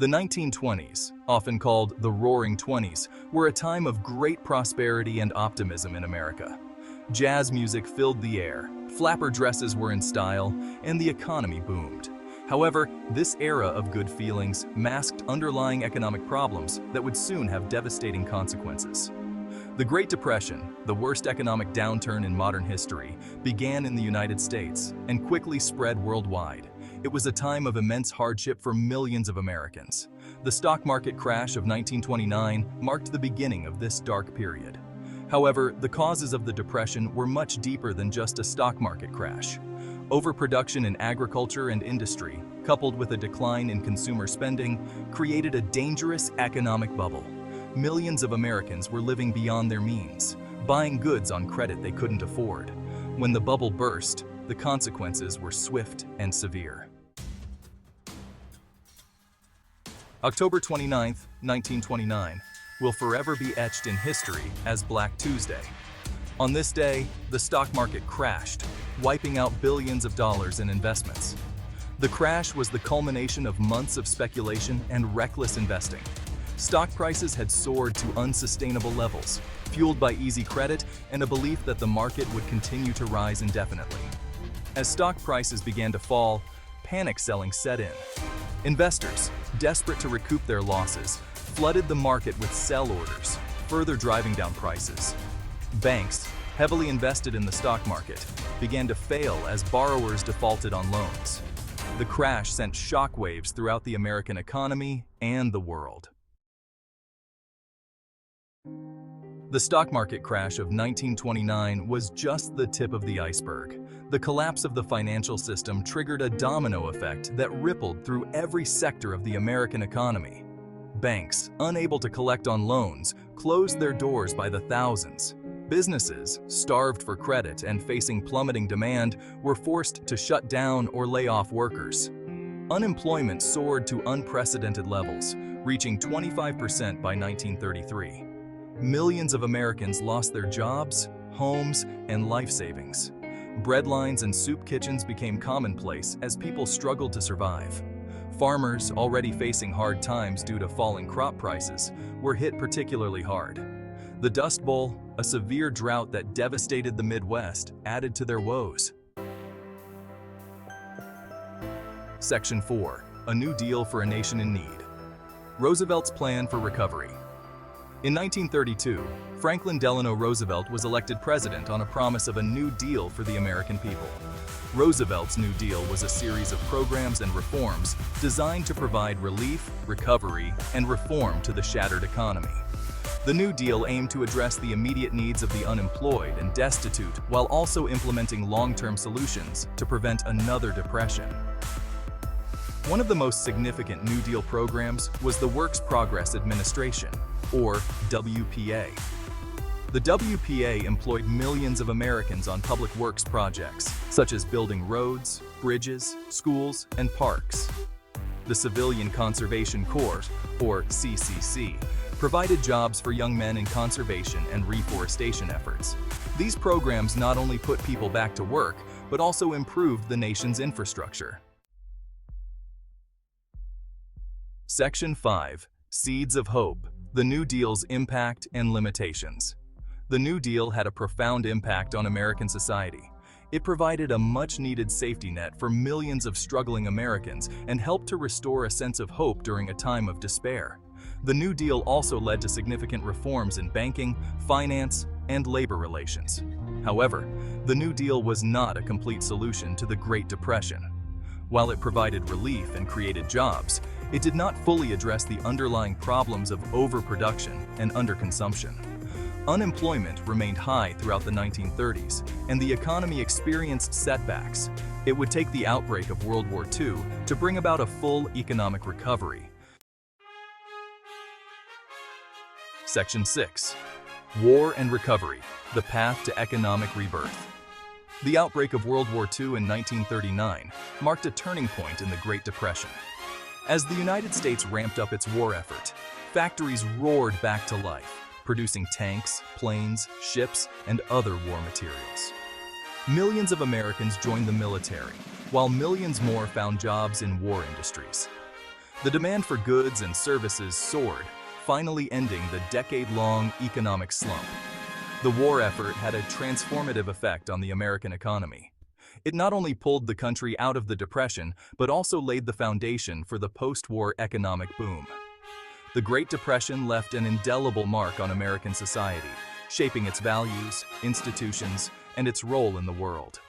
The 1920s, often called the Roaring Twenties, were a time of great prosperity and optimism in America. Jazz music filled the air, flapper dresses were in style, and the economy boomed. However, this era of good feelings masked underlying economic problems that would soon have devastating consequences. The Great Depression, the worst economic downturn in modern history, began in the United States and quickly spread worldwide. It was a time of immense hardship for millions of Americans. The stock market crash of 1929 marked the beginning of this dark period. However, the causes of the Depression were much deeper than just a stock market crash. Overproduction in agriculture and industry, coupled with a decline in consumer spending, created a dangerous economic bubble. Millions of Americans were living beyond their means, buying goods on credit they couldn't afford. When the bubble burst, the consequences were swift and severe. October 29, 1929, will forever be etched in history as Black Tuesday. On this day, the stock market crashed, wiping out billions of dollars in investments. The crash was the culmination of months of speculation and reckless investing. Stock prices had soared to unsustainable levels, fueled by easy credit and a belief that the market would continue to rise indefinitely. As stock prices began to fall, panic selling set in. Investors, desperate to recoup their losses, flooded the market with sell orders, further driving down prices. Banks, heavily invested in the stock market, began to fail as borrowers defaulted on loans. The crash sent shockwaves throughout the American economy and the world. The stock market crash of 1929 was just the tip of the iceberg. The collapse of the financial system triggered a domino effect that rippled through every sector of the American economy. Banks, unable to collect on loans, closed their doors by the thousands. Businesses, starved for credit and facing plummeting demand, were forced to shut down or lay off workers. Unemployment soared to unprecedented levels, reaching 25% by 1933. Millions of Americans lost their jobs, homes, and life savings. Breadlines and soup kitchens became commonplace as people struggled to survive. Farmers, already facing hard times due to falling crop prices, were hit particularly hard. The Dust Bowl, a severe drought that devastated the Midwest, added to their woes. Section 4. A New Deal for a Nation in Need. Roosevelt's Plan for Recovery. In 1932, Franklin Delano Roosevelt was elected president on a promise of a new deal for the American people. Roosevelt's New Deal was a series of programs and reforms designed to provide relief, recovery, and reform to the shattered economy. The New Deal aimed to address the immediate needs of the unemployed and destitute while also implementing long-term solutions to prevent another depression. One of the most significant New Deal programs was the Works Progress Administration, or WPA. The WPA employed millions of Americans on public works projects, such as building roads, bridges, schools, and parks. The Civilian Conservation Corps, or CCC, provided jobs for young men in conservation and reforestation efforts. These programs not only put people back to work, but also improved the nation's infrastructure. Section 5. Seeds of Hope. The New Deal's Impact and Limitations. The New Deal had a profound impact on American society. It provided a much-needed safety net for millions of struggling Americans and helped to restore a sense of hope during a time of despair. The New Deal also led to significant reforms in banking, finance, and labor relations. However, the New Deal was not a complete solution to the Great Depression. While it provided relief and created jobs, it did not fully address the underlying problems of overproduction and underconsumption. Unemployment remained high throughout the 1930s, and the economy experienced setbacks. It would take the outbreak of World War II to bring about a full economic recovery. Section 6. War and Recovery. The Path to Economic Rebirth. The outbreak of World War II in 1939 marked a turning point in the Great Depression. As the United States ramped up its war effort, factories roared back to life, producing tanks, planes, ships, and other war materials. Millions of Americans joined the military, while millions more found jobs in war industries. The demand for goods and services soared, finally ending the decade-long economic slump. The war effort had a transformative effect on the American economy. It not only pulled the country out of the Depression, but also laid the foundation for the post-war economic boom. The Great Depression left an indelible mark on American society, shaping its values, institutions, and its role in the world.